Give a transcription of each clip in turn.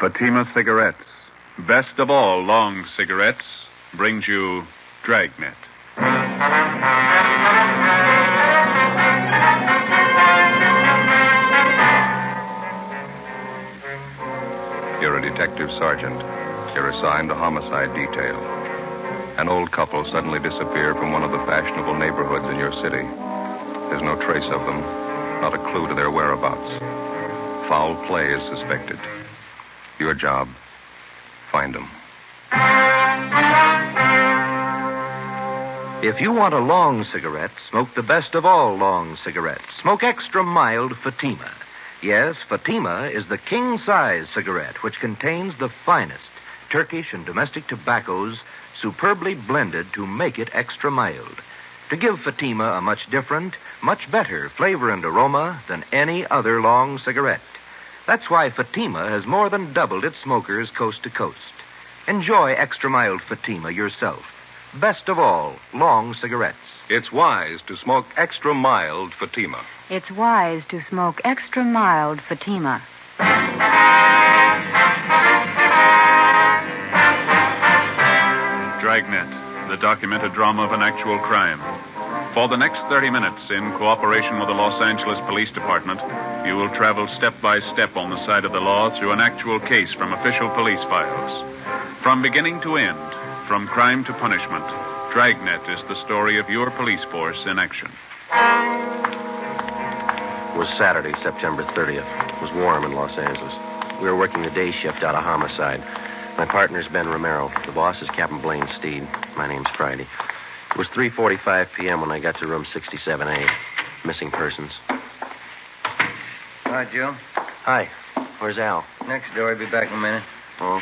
Fatima Cigarettes, best of all long cigarettes, brings you Dragnet. You're a detective sergeant. You're assigned to homicide detail. An old couple suddenly disappear from one of the fashionable neighborhoods in your city. There's no trace of them, not a clue to their whereabouts. Foul play is suspected. Your job, find them. If you want a long cigarette, smoke the best of all long cigarettes. Smoke extra mild Fatima. Yes, Fatima is the king-size cigarette which contains the finest Turkish and domestic tobaccos superbly blended to make it extra mild, to give Fatima a much different, much better flavor and aroma than any other long cigarette. That's why Fatima has more than doubled its smokers coast to coast. Enjoy extra mild Fatima yourself. Best of all, long cigarettes. It's wise to smoke extra mild Fatima. It's wise to smoke extra mild Fatima. Dragnet, the documented drama of an actual crime. For the next 30 minutes, in cooperation with the Los Angeles Police Department, you will travel step by step on the side of the law through an actual case from official police files. From beginning to end, from crime to punishment, Dragnet is the story of your police force in action. It was Saturday, September 30th. It was warm in Los Angeles. We were working the day shift out of homicide. My partner's Ben Romero. The boss is Captain Blaine Steed. My name's Friday. It was 3:45 p.m. when I got to room 67A. Missing persons. Hi, Joe. Hi. Where's Al? Next door. I'll be back in a minute. Oh.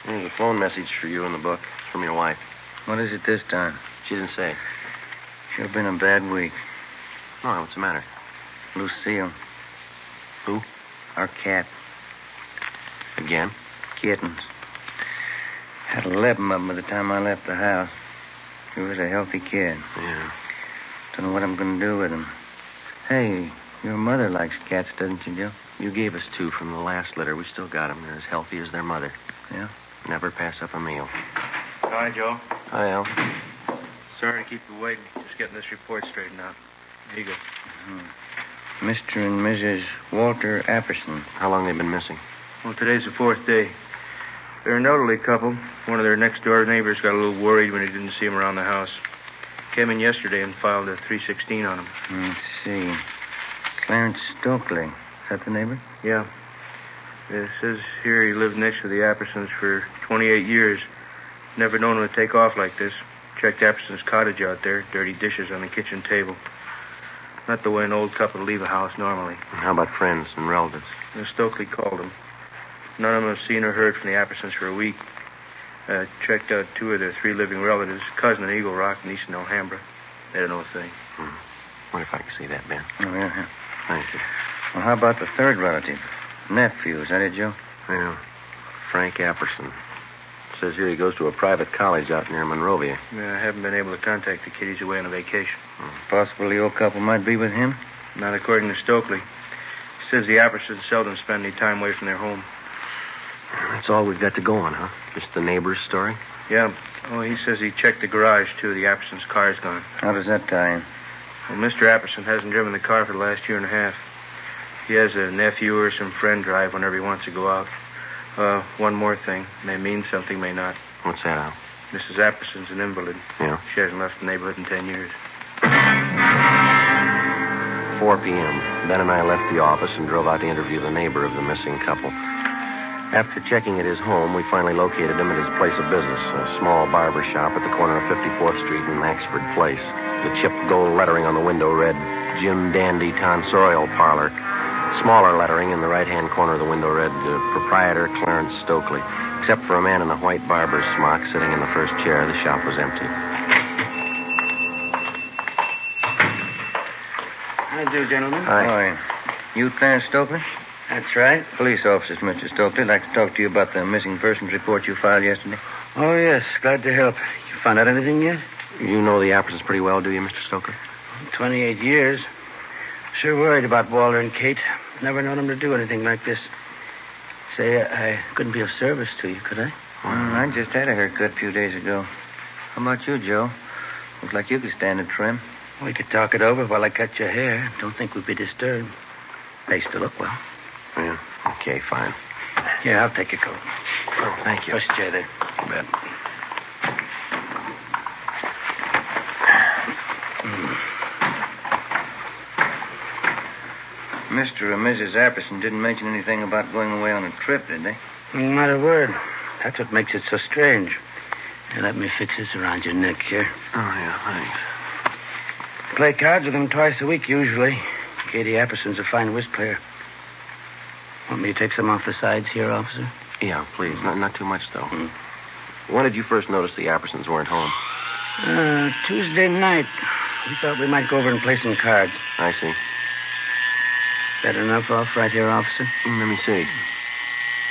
There's a phone message for you in the book. It's from your wife. What is it this time? She didn't say. Sure been a bad week. No, what's the matter? Lucille. Who? Our cat. Again? Kittens. Had 11 of them by the time I left the house. He was a healthy kid. Yeah. Don't know what I'm going to do with him. Hey, your mother likes cats, doesn't she, Joe? You gave us 2 from the last litter. We still got them. They're as healthy as their mother. Yeah? Never pass up a meal. Hi, Joe. Hi, Al. Sorry to keep you waiting. Just getting this report straightened out. Here you go. Mm-hmm. Mr. and Mrs. Walter Apperson. How long they been missing? Well, today's the 4th day. They're an elderly couple. One of their next-door neighbors got a little worried when he didn't see them around the house. Came in yesterday and filed a 316 on them. Let's see. Clarence Stokely. Is that the neighbor? Yeah. It says here he lived next to the Appersons for 28 years. Never known him to take off like this. Checked Apperson's cottage out there. Dirty dishes on the kitchen table. Not the way an old couple would leave a house normally. And how about friends and relatives? Stokely called them. None of them have seen or heard from the Appersons for a week. Checked out 2 of their 3 living relatives, cousin in Eagle Rock, niece in Alhambra. They don't know a thing. Wonder if I can see that, Ben. Oh, yeah. Thank you. Well, how about the 3rd relative? Nephew, is that it, Joe? Yeah. Frank Apperson. Says here he goes to a private college out near Monrovia. I haven't been able to contact the kid. He's away on a vacation. Possibly the old couple might be with him? Not according to Stokely. He says the Appersons seldom spend any time away from their home. That's all we've got to go on, huh? Just the neighbor's story? Yeah. Oh, he says he checked the garage, too. The Appersons' car's gone. How does that tie in? Well, Mr. Apperson hasn't driven the car for the last year and a half. He has a nephew or some friend drive whenever he wants to go out. One more thing. May mean something, may not. What's that, Al? Mrs. Apperson's an invalid. Yeah? She hasn't left the neighborhood in 10 years. 4 p.m. Ben and I left the office and drove out to interview the neighbor of the missing couple. After checking at his home, we finally located him at his place of business, a small barber shop at the corner of 54th Street and Maxford Place. The chipped gold lettering on the window read, Jim Dandy Tonsorial Parlor. Smaller lettering in the right-hand corner of the window read, Proprietor Clarence Stokely. Except for a man in a white barber's smock sitting in the first chair, the shop was empty. How do you do, gentlemen? Hi. You Clarence Stokely? That's right. Police officers, Mr. Stokely. I'd like to talk to you about the missing persons report you filed yesterday. Oh, yes. Glad to help. You found out anything yet? You know the Appersons pretty well, do you, Mr. Stokely? 28 years. Sure worried about Walter and Kate. Never known them to do anything like this. Say, I couldn't be of service to you, could I? I just had a haircut a few days ago. How about you, Joe? Looks like you could stand a trim. We could talk it over while I cut your hair. Don't think we'd be disturbed. They still look well. Yeah, okay, fine. Here, I'll take your coat. Oh, thank you. Push chair there. You bet. Mr. and Mrs. Apperson didn't mention anything about going away on a trip, did they? Not a word. That's what makes it so strange. Here, let me fix this around your neck here. Oh, yeah, thanks. Play cards with them twice a week, usually. Katie Apperson's a fine whist player. Want me to take some off the sides here, officer? Yeah, please. Not too much, though. When did you first notice the Appersons weren't home? Tuesday night. We thought we might go over and play some cards. I see. That enough off right here, officer? Let me see.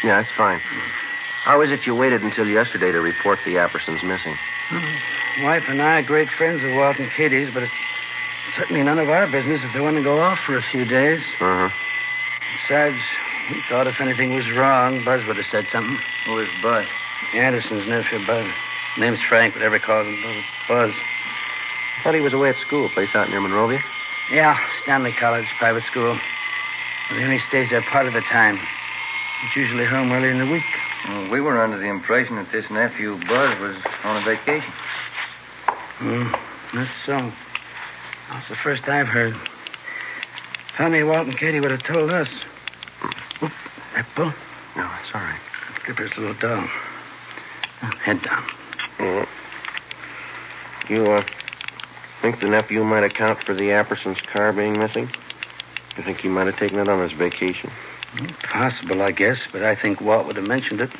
Yeah, that's fine. How is it you waited until yesterday to report the Appersons missing? Wife and I are great friends of Walt and Katie's, but it's certainly none of our business if they want to go off for a few days. Uh-huh. Besides, we thought if anything was wrong, Buzz would have said something. Who is Bud? Anderson's nephew, Buzz. Name's Frank, whatever calls him Buzz. Thought he was away at school, place out near Monrovia. Yeah, Stanley College, private school. But he only stays there part of the time. He's usually home early in the week. Well, we were under the impression that this nephew, Bud, was on a vacation. That's so. That's the first I've heard. Funny Walt and Katie would have told us. Oop, that bull. No, it's all right. Skipper's little doll. Head down. Yeah. You, think the nephew might account for the Appersons' car being missing? You think he might have taken it on his vacation? Possible, I guess, but I think Walt would have mentioned it.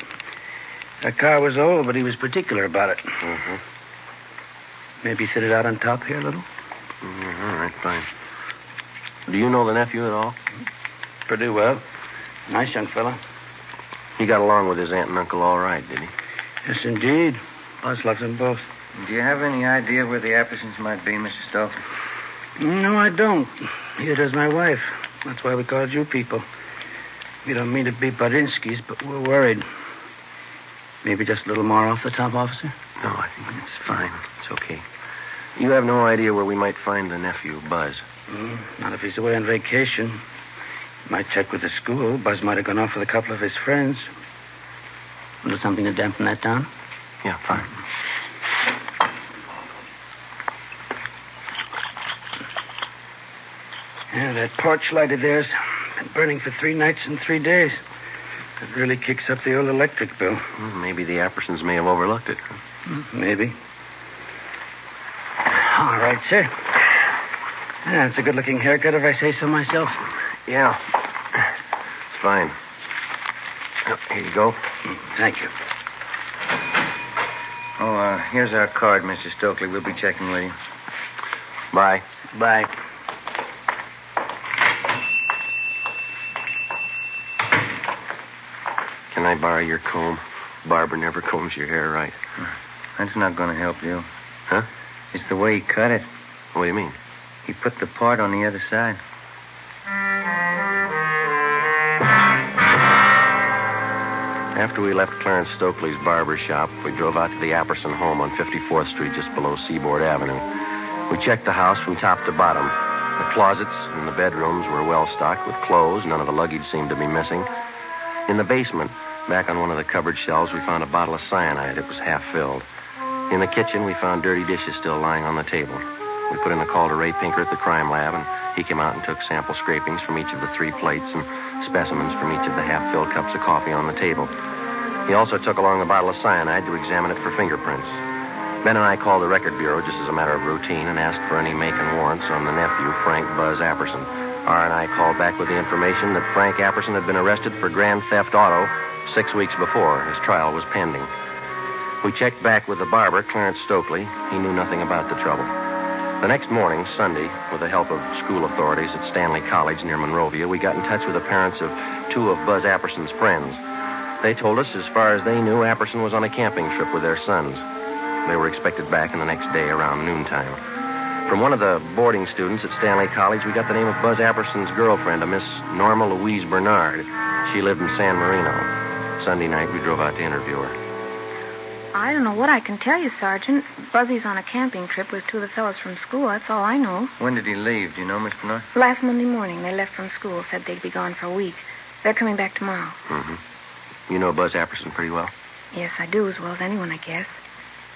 That car was old, but he was particular about it. Uh-huh. Maybe sit it out on top here a little? All right, fine. Do you know the nephew at all? Pretty well. Nice young fella. He got along with his aunt and uncle all right, did he? Yes, indeed. Buzz loves them both. Do you have any idea where the Appersons might be, Mr. Stokely? No, I don't. Neither does my wife. That's why we called you people. We don't mean to be Badinsky's, but we're worried. Maybe just a little more off the top, officer? No, I think it's fine. It's okay. You have no idea where we might find the nephew, Buzz? Not if he's away on vacation. Might check with the school. Buzz might have gone off with a couple of his friends. A little something to dampen that down? Yeah, fine. Yeah, that porch light of theirs been burning for 3 nights and 3 days. It really kicks up the old electric bill. Maybe the Appersons may have overlooked it. Maybe. All right, sir. Yeah, it's a good-looking haircut, if I say so myself. Yeah. It's fine. Oh, here you go. Thank you. Oh, here's our card, Mr. Stokely. We'll be checking with you. Bye. Bye. Can I borrow your comb? Barbara never combs your hair right. That's not going to help you. Huh? It's the way he cut it. What do you mean? He put the part on the other side. After we left Clarence Stokely's barber shop, we drove out to the Apperson home on 54th Street, just below Seaboard Avenue. We checked the house from top to bottom. The closets and the bedrooms were well stocked with clothes. None of the luggage seemed to be missing. In the basement, back on one of the cupboard shelves, we found a bottle of cyanide. It was half filled. In the kitchen, we found dirty dishes still lying on the table. We put in a call to Ray Pinker at the crime lab, and he came out and took sample scrapings from each of the 3 plates and specimens from each of the half-filled cups of coffee on the table. He also took along the bottle of cyanide to examine it for fingerprints. Ben and I called the record bureau just as a matter of routine and asked for any make and warrants on the nephew, Frank Buzz Apperson. R&I called back with the information that Frank Apperson had been arrested for grand theft auto 6 weeks before. His trial was pending. We checked back with the barber, Clarence Stokely. He knew nothing about the trouble. The next morning, Sunday, with the help of school authorities at Stanley College near Monrovia, we got in touch with the parents of 2 of Buzz Apperson's friends. They told us, as far as they knew, Apperson was on a camping trip with their sons. They were expected back in the next day around noontime. From one of the boarding students at Stanley College, we got the name of Buzz Apperson's girlfriend, a Miss Norma Louise Bernard. She lived in San Marino. Sunday night we drove out to interview her. I don't know what I can tell you, Sergeant. Buzzy's on a camping trip with two of the fellows from school. That's all I know. When did he leave? Do you know, Miss Bernard? Last Monday morning, they left from school. Said they'd be gone for a week. They're coming back tomorrow. Mm-hmm. You know Buzz Apperson pretty well? Yes, I do, as well as anyone, I guess.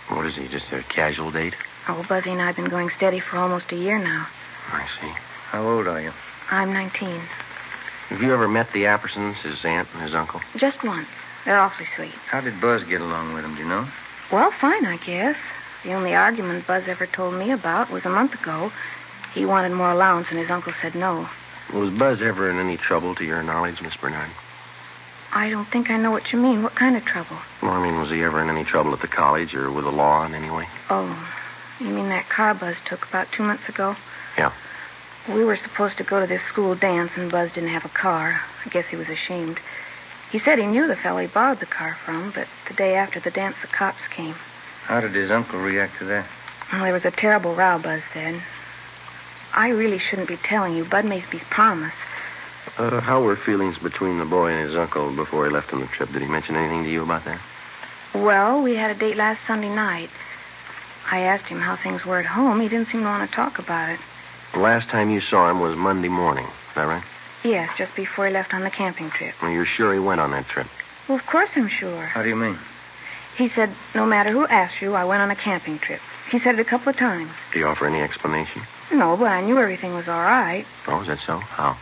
What is he, just a casual date? Oh, Buzzy and I have been going steady for almost a year now. I see. How old are you? I'm 19. Have you ever met the Appersons, his aunt and his uncle? Just once. They're awfully sweet. How did Buzz get along with him, do you know? Well, fine, I guess. The only argument Buzz ever told me about was a month ago. He wanted more allowance, and his uncle said no. Was Buzz ever in any trouble, to your knowledge, Miss Bernard? I don't think I know what you mean. What kind of trouble? Well, I mean, was he ever in any trouble at the college or with the law in any way? Oh, you mean that car Buzz took about 2 months ago? Yeah. We were supposed to go to this school dance, and Buzz didn't have a car. I guess he was ashamed. He said he knew the fellow he borrowed the car from, but the day after the dance, the cops came. How did his uncle react to that? Well, there was a terrible row, Buzz said. I really shouldn't be telling you. Bud made me promise. How were feelings between the boy and his uncle before he left on the trip? Did he mention anything to you about that? Well, we had a date last Sunday night. I asked him how things were at home. He didn't seem to want to talk about it. The last time you saw him was Monday morning. Is that right? Yes, just before he left on the camping trip. Well, you're sure he went on that trip? Well, of course I'm sure. How do you mean? He said, no matter who asked you, I went on a camping trip. He said it a couple of times. Did he offer any explanation? No, but I knew everything was all right. Oh, is that so? How?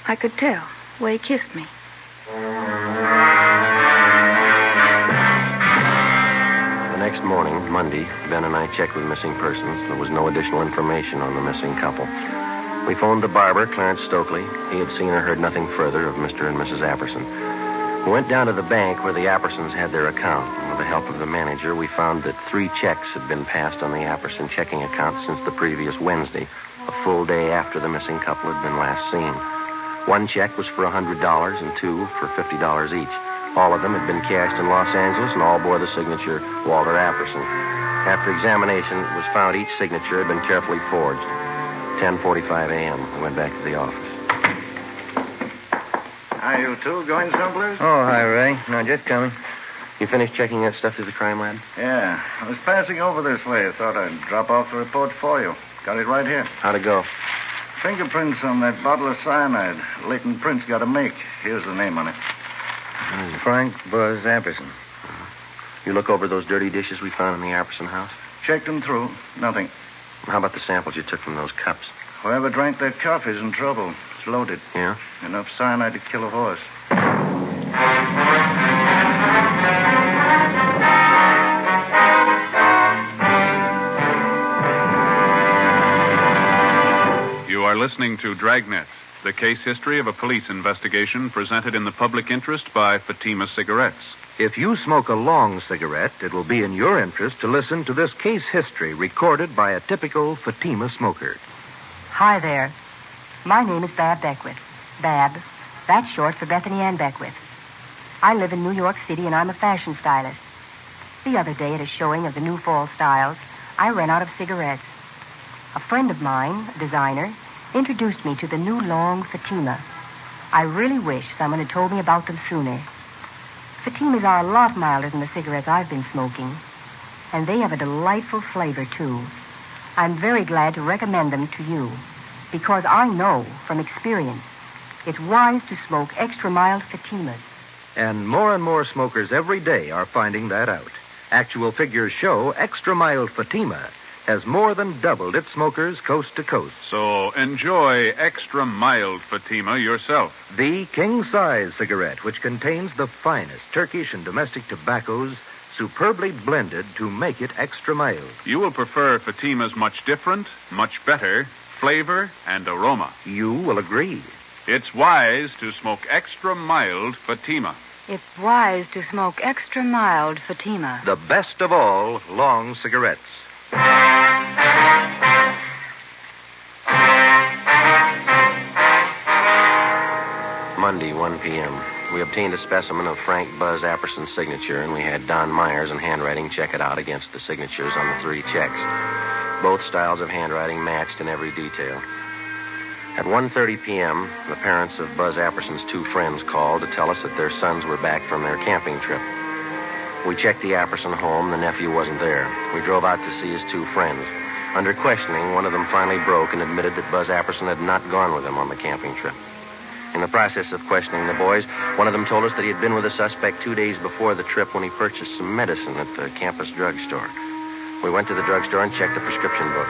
I could tell. The way he kissed me. The next morning, Monday, Ben and I checked with missing persons. There was no additional information on the missing couple. We phoned the barber, Clarence Stokely. He had seen or heard nothing further of Mr. and Mrs. Apperson. We went down to the bank where the Appersons had their account. And with the help of the manager, we found that 3 checks had been passed on the Apperson checking account since the previous Wednesday, a full day after the missing couple had been last seen. 1 check was for $100 and 2 for $50 each. All of them had been cashed in Los Angeles and all bore the signature Walter Apperson. After examination, it was found each signature had been carefully forged. 10:45 a.m. We went back to the office. Are you two going someplace? Oh, hi, Ray. No, just coming. You finished checking that stuff through the crime lab? Yeah. I was passing over this way. I thought I'd drop off the report for you. Got it right here. How'd it go? Fingerprints on that bottle of cyanide. Latent prints got to make. Here's the name on it. Frank Buzz Apperson. You look over those dirty dishes we found in the Apperson house? Checked them through. Nothing. How about the samples you took from those cups? Whoever drank that coffee's in trouble. It's loaded. Yeah? Enough cyanide to kill a horse. You are listening to Dragnet, the case history of a police investigation presented in the public interest by Fatima Cigarettes. If you smoke a long cigarette, it will be in your interest to listen to this case history recorded by a typical Fatima smoker. Hi there. My name is Bab Beckwith. Bab. That's short for Bethany Ann Beckwith. I live in New York City, and I'm a fashion stylist. The other day, at a showing of the new fall styles, I ran out of cigarettes. A friend of mine, a designer, introduced me to the new long Fatima. I really wish someone had told me about them sooner. Fatimas are a lot milder than the cigarettes I've been smoking, and they have a delightful flavor, too. I'm very glad to recommend them to you, because I know from experience it's wise to smoke extra mild Fatimas. And more smokers every day are finding that out. Actual figures show extra mild Fatima has more than doubled its smokers coast to coast. So enjoy extra mild Fatima yourself. The king-size cigarette, which contains the finest Turkish and domestic tobaccos, superbly blended to make it extra mild. You will prefer Fatima's much different, much better flavor and aroma. You will agree. It's wise to smoke extra mild Fatima. It's wise to smoke extra mild Fatima. The best of all long cigarettes. Monday, 1 p.m. We obtained a specimen of Frank Buzz Apperson's signature, and we had Don Myers in handwriting check it out against the signatures on the 3 checks. Both styles of handwriting matched in every detail. At 1:30 p.m., the parents of Buzz Apperson's two friends called to tell us that their sons were back from their camping trip. We checked the Apperson home. The nephew wasn't there. We drove out to see his two friends. Under questioning, one of them finally broke and admitted that Buzz Apperson had not gone with him on the camping trip. In the process of questioning the boys, one of them told us that he had been with the suspect 2 days before the trip when he purchased some medicine at the campus drugstore. We went to the drugstore and checked the prescription book.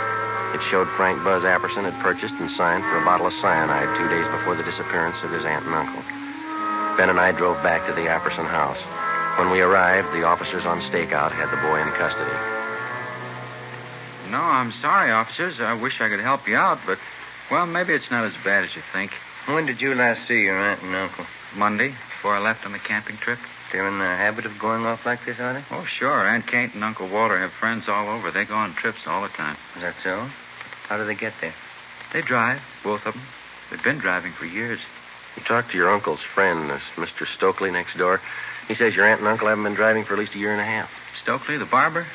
It showed Frank Buzz Apperson had purchased and signed for a bottle of cyanide 2 days before the disappearance of his aunt and uncle. Ben and I drove back to the Apperson house. When we arrived, the officers on stakeout had the boy in custody. No, I'm sorry, officers. I wish I could help you out, but, well, maybe it's not as bad as you think. When did you last see your aunt and uncle? Monday, before I left on the camping trip. They're in the habit of going off like this, are they? Oh, sure. Aunt Kate and Uncle Walter have friends all over. They go on trips all the time. Is that so? How do they get there? They drive, both of them. They've been driving for years. You talked to your uncle's friend, this Mr. Stokely next door. He says your aunt and uncle haven't been driving for at least a year and a half. Stokely, the barber?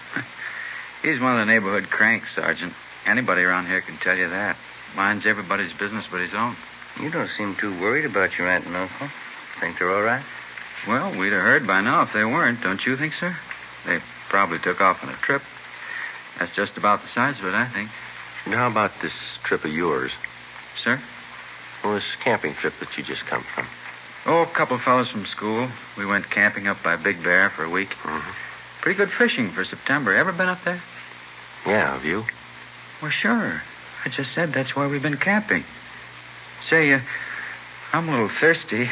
He's one of the neighborhood cranks, Sergeant. Anybody around here can tell you that. Minds everybody's business but his own. You don't seem too worried about your aunt and uncle. Think they're all right? Well, we'd have heard by now if they weren't, don't you think, sir? They probably took off on a trip. That's just about the size of it, I think. And how about this trip of yours? Sir? Well, this camping trip that you just come from. Oh, a couple of fellows from school. We went camping up by Big Bear for a week. Mm-hmm. Pretty good fishing for September. Ever been up there? Yeah, have you? Well, sure. I just said that's why we've been camping. Say, I'm a little thirsty.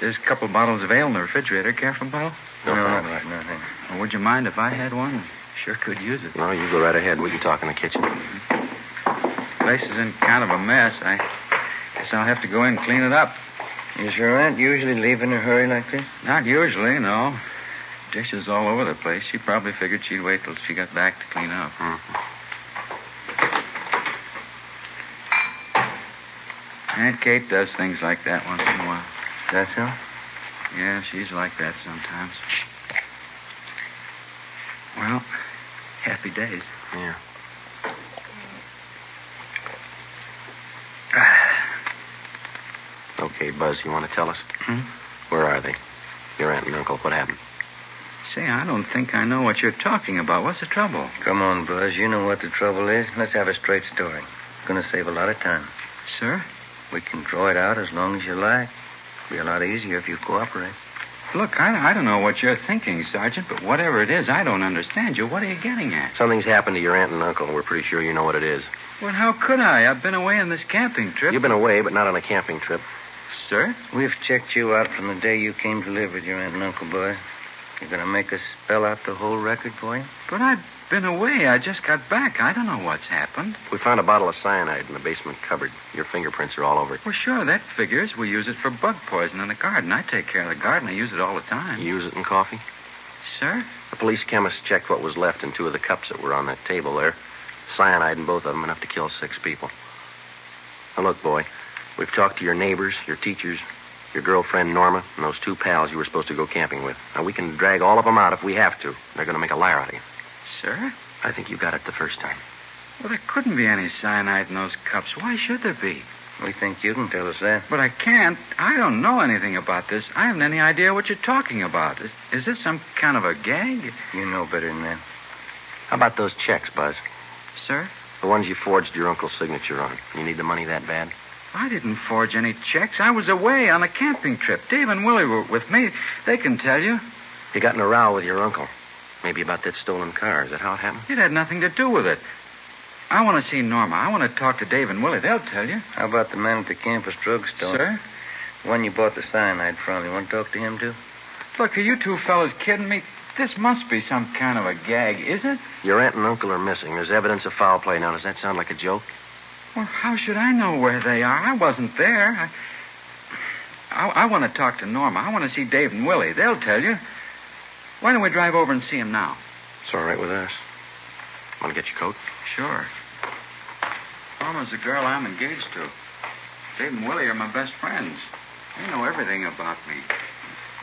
There's a couple bottles of ale in the refrigerator. Care for a bottle? No, right, no, thanks. Well, would you mind if I had one? Sure could use it. No, you go right ahead. We can talk in the kitchen. Place is in kind of a mess. I guess I'll have to go in and clean it up. Is your aunt usually leave in a hurry like this? Not usually, no. Dishes all over the place. She probably figured she'd wait till she got back to clean up. Mm-hmm. Aunt Kate does things like that once in a while. That so? Yeah, she's like that sometimes. Well, happy days. Yeah. Okay, Buzz, you want to tell us? Where are they? Your aunt and uncle, what happened? Say, I don't think I know what you're talking about. What's the trouble? Come on, Buzz. You know what the trouble is. Let's have a straight story. It's going to save a lot of time. Sir? We can draw it out as long as you like. It'll be a lot easier if you cooperate. Look, I don't know what you're thinking, Sergeant, but whatever it is, I don't understand you. What are you getting at? Something's happened to your aunt and uncle, and we're pretty sure you know what it is. Well, how could I? I've been away on this camping trip. You've been away, but not on a camping trip. Sir? We've checked you out from the day you came to live with your aunt and uncle, Buzz. You're going to make us spell out the whole record for you? But I've been away. I just got back. I don't know what's happened. We found a bottle of cyanide in the basement cupboard. Your fingerprints are all over it. Well, sure, that figures. We use it for bug poison in the garden. I take care of the garden. I use it all the time. You use it in coffee? Sir? The police chemist checked what was left in 2 of the cups that were on that table there. Cyanide in both of them, enough to kill 6 people. Now, look, boy, we've talked to your neighbors, your teachers, your girlfriend, Norma, and those 2 pals you were supposed to go camping with. Now, we can drag all of them out if we have to. They're going to make a liar out of you. Sir? I think you got it the first time. Well, there couldn't be any cyanide in those cups. Why should there be? We think you can tell us that. But I can't. I don't know anything about this. I haven't any idea what you're talking about. Is this some kind of a gag? You know better than that. How about those checks, Buzz? Sir? The ones you forged your uncle's signature on. You need the money that bad? I didn't forge any checks. I was away on a camping trip. Dave and Willie were with me. They can tell you. You got in a row with your uncle. Maybe about that stolen car. Is that how it happened? It had nothing to do with it. I want to see Norma. I want to talk to Dave and Willie. They'll tell you. How about the man at the campus drugstore? Sir? The one you bought the cyanide from. You want to talk to him, too? Look, are you 2 fellas kidding me? This must be some kind of a gag, is it? Your aunt and uncle are missing. There's evidence of foul play. Now, does that sound like a joke? Well, how should I know where they are? I wasn't there. I want to talk to Norma. I want to see Dave and Willie. They'll tell you. Why don't we drive over and see him now? It's all right with us. Want to get your coat? Sure. Norma's the girl I'm engaged to. Dave and Willie are my best friends. They know everything about me.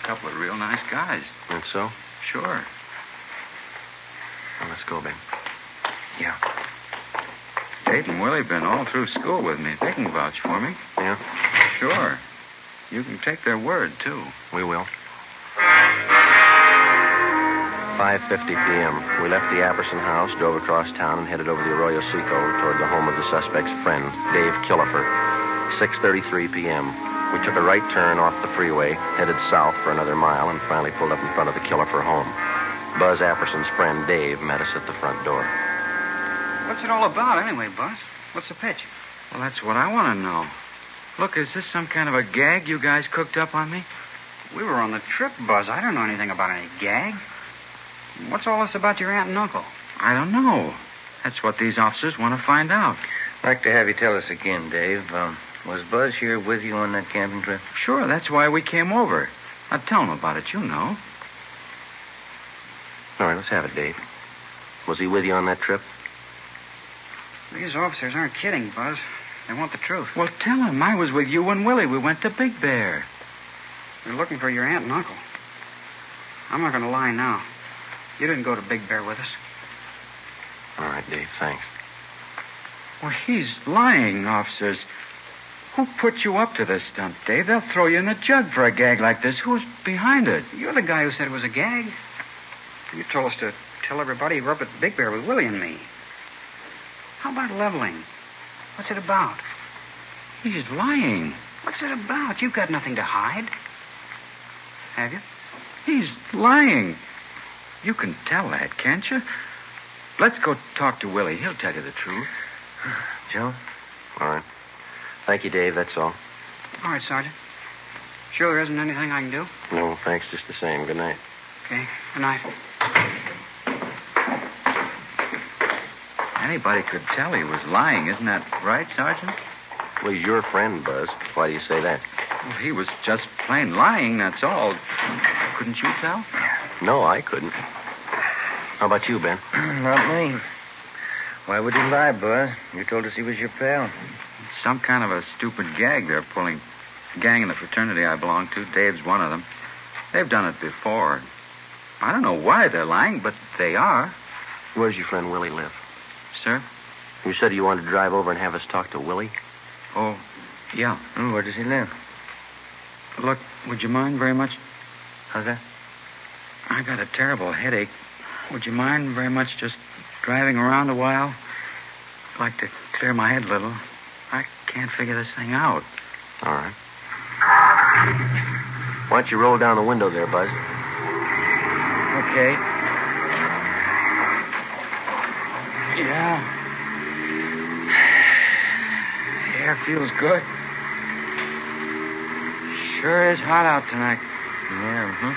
A couple of real nice guys. That's so? Sure. Well, let's go, Ben. Yeah. Dave and Willie been all through school with me. They can vouch for me. Yeah? Sure. You can take their word, too. We will. 5:50 p.m. We left the Apperson house, drove across town, and headed over the Arroyo Seco toward the home of the suspect's friend, Dave Killefer. 6:33 p.m. We took a right turn off the freeway, headed south for another mile, and finally pulled up in front of the Killefer home. Buzz Apperson's friend, Dave, met us at the front door. What's it all about, anyway, Buzz? What's the pitch? Well, that's what I want to know. Look, is this some kind of a gag you guys cooked up on me? We were on the trip, Buzz. I don't know anything about any gag. What's all this about your aunt and uncle? I don't know. That's what these officers want to find out. I'd like to have you tell us again, Dave. Was Buzz here with you on that camping trip? Sure, that's why we came over. Now, tell him about it, you know. All right, let's have it, Dave. Was he with you on that trip? These officers aren't kidding, Buzz. They want the truth. Well, tell him I was with you and Willie. We went to Big Bear. We're looking for your aunt and uncle. I'm not going to lie now. You didn't go to Big Bear with us. All right, Dave, thanks. Well, he's lying, officers. Who put you up to this stunt, Dave? They'll throw you in the jug for a gag like this. Who's behind it? You're the guy who said it was a gag. You told us to tell everybody you were up at Big Bear with Willie and me. How about leveling? What's it about? He's lying. What's it about? You've got nothing to hide. Have you? He's lying. You can tell that, can't you? Let's go talk to Willie. He'll tell you the truth. Joe? All right. Thank you, Dave. That's all. All right, Sergeant. Sure there isn't anything I can do? No, thanks just the same. Good night. Okay. Good night. Anybody could tell he was lying. Isn't that right, Sergeant? Well, he's your friend, Buzz. Why do you say that? Well, he was just plain lying, that's all. Couldn't you tell? No, I couldn't. How about you, Ben? Not me. Why would he lie, Buzz? You told us he was your pal. Some kind of a stupid gag they're pulling. The gang in the fraternity I belong to, Dave's one of them. They've done it before. I don't know why they're lying, but they are. Where's your friend Willie live? Sir? You said you wanted to drive over and have us talk to Willie? Oh, yeah. Where does he live? Look, would you mind very much? How's that? I got a terrible headache. Would you mind very much just driving around a while? I'd like to clear my head a little. I can't figure this thing out. All right. Why don't you roll down the window there, Buzz? Okay. Yeah. Air feels good. Sure is hot out tonight. Yeah,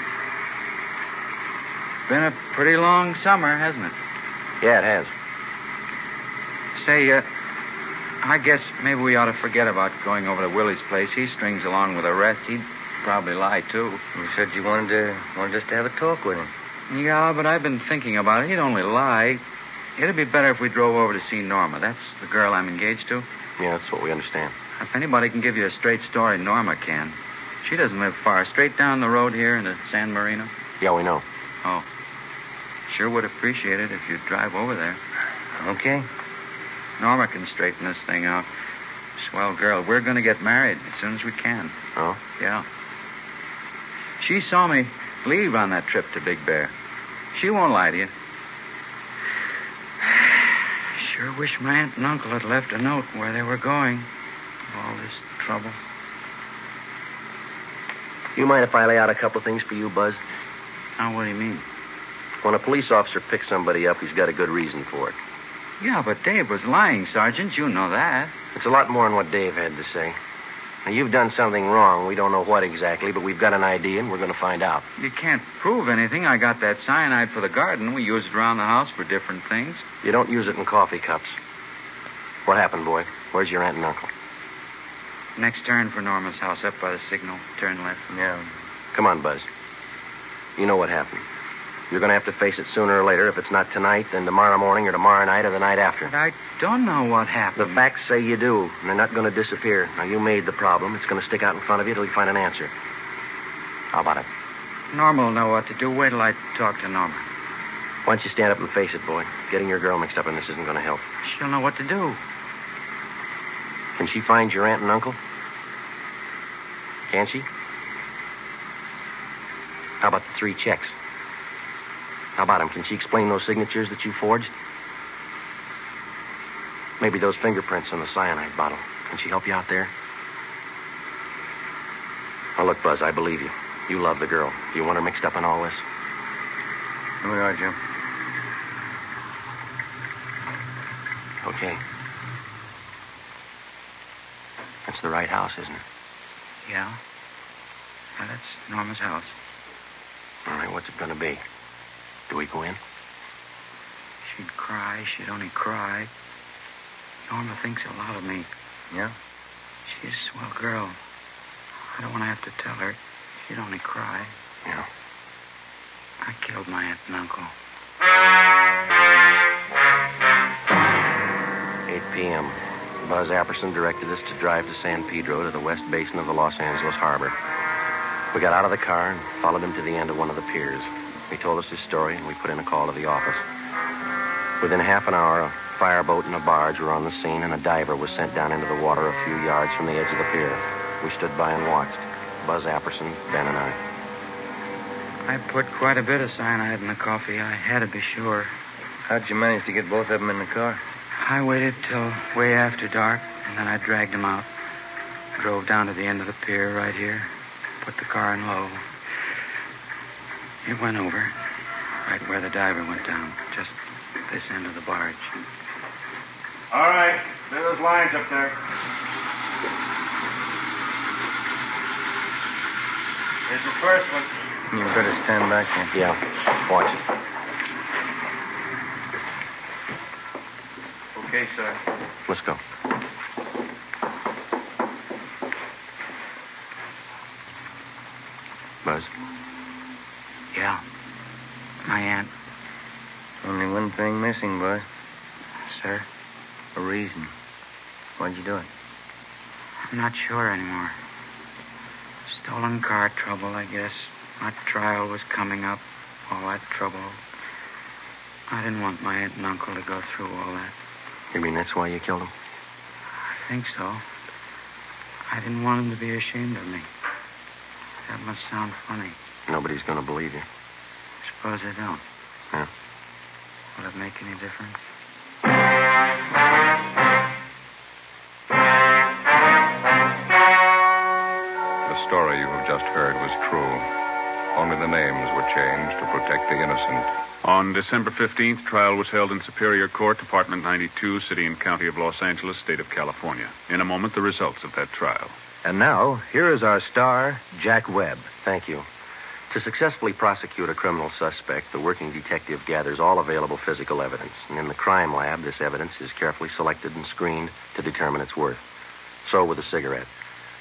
Been a pretty long summer, hasn't it? Yeah, it has. Say, I guess maybe we ought to forget about going over to Willie's place. He strings along with the rest. He'd probably lie, too. You said you wanted us to have a talk with him. Yeah, but I've been thinking about it. He'd only lie. It'd be better if we drove over to see Norma. That's the girl I'm engaged to. Yeah, that's what we understand. If anybody can give you a straight story, Norma can. She doesn't live far. Straight down the road here into San Marino. Yeah, we know. Oh. Sure would appreciate it if you'd drive over there. Okay. Norma can straighten this thing out. Swell girl. We're going to get married as soon as we can. Oh? Yeah. She saw me leave on that trip to Big Bear. She won't lie to you. Sure wish my aunt and uncle had left a note where they were going. All this trouble. You mind if I lay out a couple things for you, Buzz? Now, what do you mean? When a police officer picks somebody up, he's got a good reason for it. Yeah, but Dave was lying, Sergeant. You know that. It's a lot more than what Dave had to say. Now, you've done something wrong. We don't know what exactly, but we've got an idea, and we're going to find out. You can't prove anything. I got that cyanide for the garden. We use it around the house for different things. You don't use it in coffee cups. What happened, boy? Where's your aunt and uncle? Next turn for Norma's house, up by the signal. Turn left. Yeah. Come on, Buzz. You know what happened. You're going to have to face it sooner or later. If it's not tonight, then tomorrow morning or tomorrow night or the night after. But I don't know what happened. The facts say you do, and they're not going to disappear. Now, you made the problem. It's going to stick out in front of you till you find an answer. How about it? Norma will know what to do. Wait till I talk to Norma. Why don't you stand up and face it, boy? Getting your girl mixed up in this isn't going to help. She'll know what to do. Can she find your aunt and uncle? Can she? How about the 3 checks? How about them? Can she explain those signatures that you forged? Maybe those fingerprints on the cyanide bottle. Can she help you out there? Now, look, Buzz, I believe you. You love the girl. Do you want her mixed up in all this? Here we are, Jim. Okay. That's the right house, isn't it? Yeah. Yeah, that's Norma's house. All right, what's it going to be? Do we go in? She'd cry. She'd only cry. Norma thinks a lot of me. Yeah? She's a swell girl. I don't want to have to tell her. She'd only cry. Yeah. I killed my aunt and uncle. 8 p.m. Buzz Apperson directed us to drive to San Pedro to the west basin of the Los Angeles harbor. We got out of the car and followed him to the end of one of the piers. He told us his story, and we put in a call to the office. Within half an hour, a fireboat and a barge were on the scene, and a diver was sent down into the water a few yards from the edge of the pier. We stood by and watched. Buzz Apperson, Ben, and I. I put quite a bit of cyanide in the coffee. I had to be sure. How'd you manage to get both of them in the car? I waited till way after dark, and then I dragged them out. Drove down to the end of the pier right here. Put the car in low. It went over, right where the diver went down, just this end of the barge. All right. There are those lines up there. Here's the first one. You better stand back here. Yeah, watch it. Okay, sir. Let's go. Buzz? Yeah. My aunt. Only one thing missing, boy. Sir? A reason. Why'd you do it? I'm not sure anymore. Stolen car trouble, I guess. My trial was coming up. All that trouble. I didn't want my aunt and uncle to go through all that. You mean that's why you killed him? I think so. I didn't want them to be ashamed of me. That must sound funny. Nobody's going to believe you. Suppose they don't. Yeah. Will it make any difference? The story you have just heard was true. Only the names were changed to protect the innocent. On December 15th, trial was held in Superior Court, Department 92, City and County of Los Angeles, State of California. In a moment, the results of that trial. And now, here is our star, Jack Webb. Thank you. To successfully prosecute a criminal suspect, the working detective gathers all available physical evidence. And in the crime lab, this evidence is carefully selected and screened to determine its worth. So with the cigarette.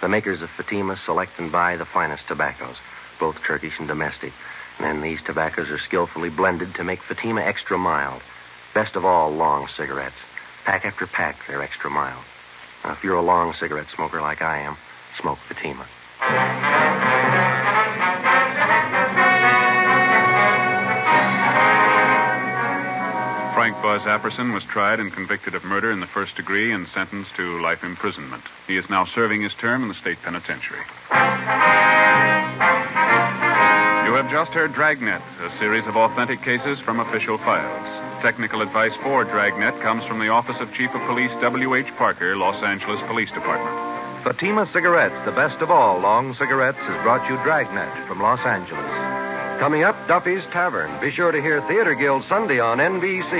The makers of Fatima select and buy the finest tobaccos, both Turkish and domestic. And then these tobaccos are skillfully blended to make Fatima extra mild. Best of all, long cigarettes. Pack after pack, they're extra mild. Now, if you're a long cigarette smoker like I am, smoke Fatima. Frank Buzz Apperson was tried and convicted of murder in the first degree and sentenced to life imprisonment. He is now serving his term in the state penitentiary. You have just heard Dragnet, a series of authentic cases from official files. Technical advice for Dragnet comes from the Office of Chief of Police W.H. Parker, Los Angeles Police Department. Fatima Cigarettes, the best of all long cigarettes, has brought you Dragnet from Los Angeles. Coming up, Duffy's Tavern. Be sure to hear Theater Guild Sunday on NBC.